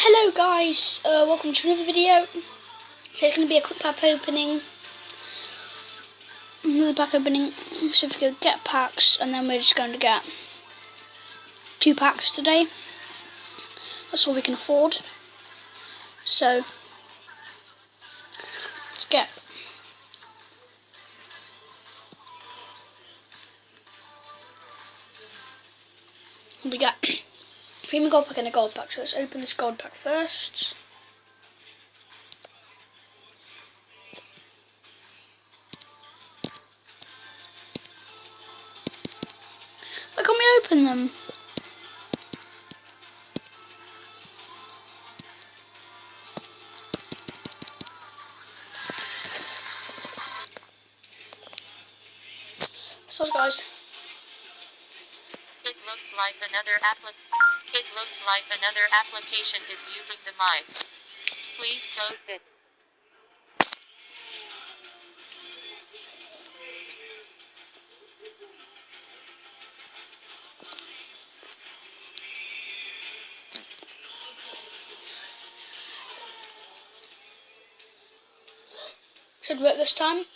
Hello guys, welcome to another video. Today's going to be a quick pack opening. Another pack opening. So if we go get packs, and then we're just going to get 2 packs today. That's all we can afford. So let's get. We got premium gold pack and a gold pack. So let's open this gold pack first. Why can't we open them? So guys. It looks like another application is using the mic. Please close it. Should work this time.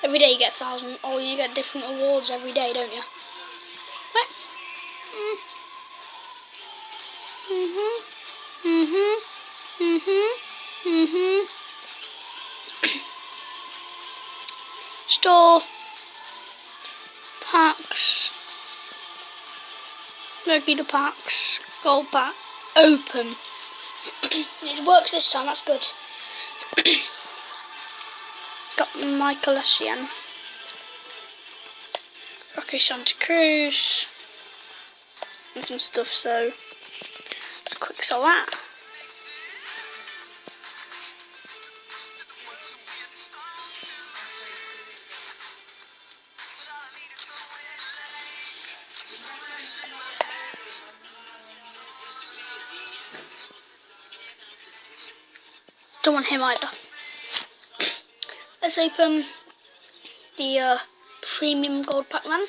Every day you get 1,000, or you get different awards every day, don't you? Right. Store packs, regular packs, gold pack, open. It works this time, that's good. Got Michael Essien, Rocky Santa Cruz, and some stuff, so let's quick sell that. Don't want him either. Let's open the premium gold pack then.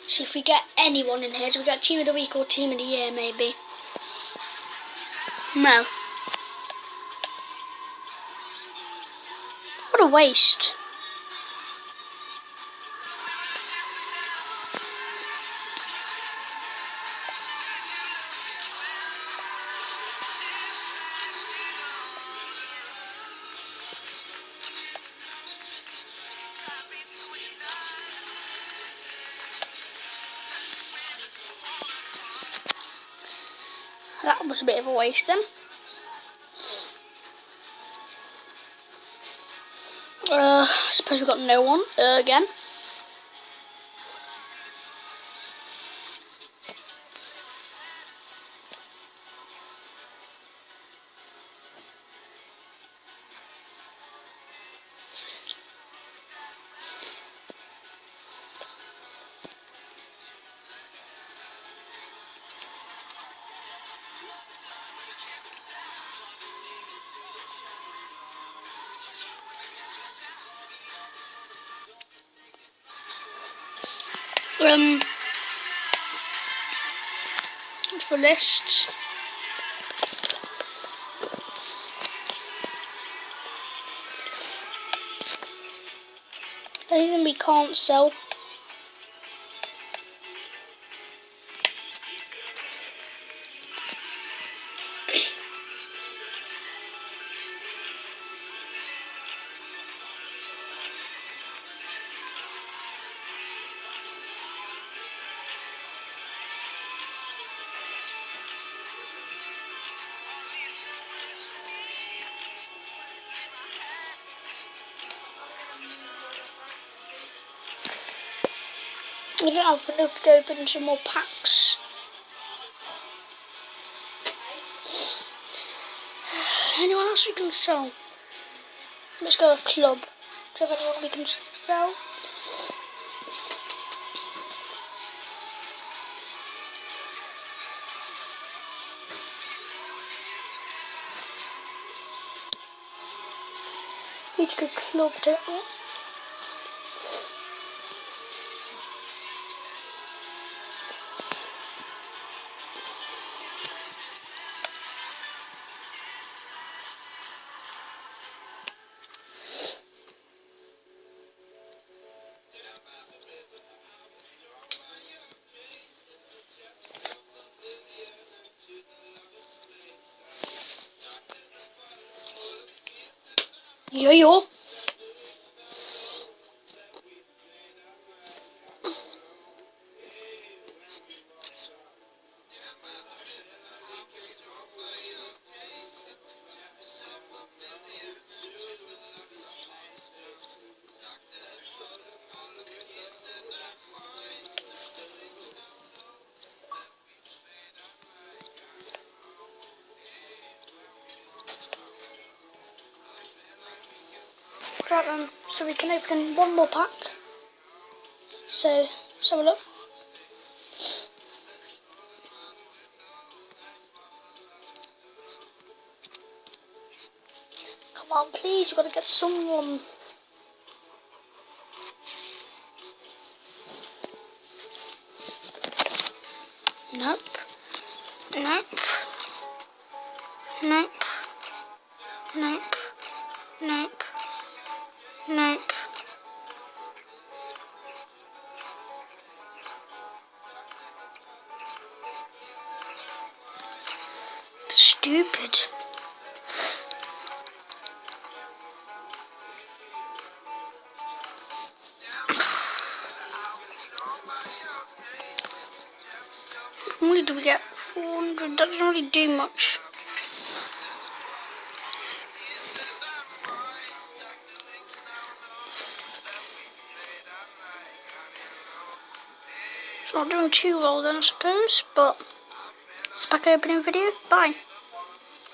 See if we get anyone in here. So we got team of the week or team of the year maybe. No. What a waste. That was a bit of a waste then. I suppose we got no one again. For lists. Anything we can't sell. We don't have enough to open some more packs. Anyone else we can sell? Let's go to club. So that's what we can sell. Each good club to it. Yo. Right then, so we can open one more pack. So, let's have a look. Come on, please, you've got to get someone. Nope. Nope. Nope. Nope. Nope. Nope. Stupid. How many do we get? 400. That doesn't really do much. It's not doing too well then, I suppose, but it's back opening video. Bye.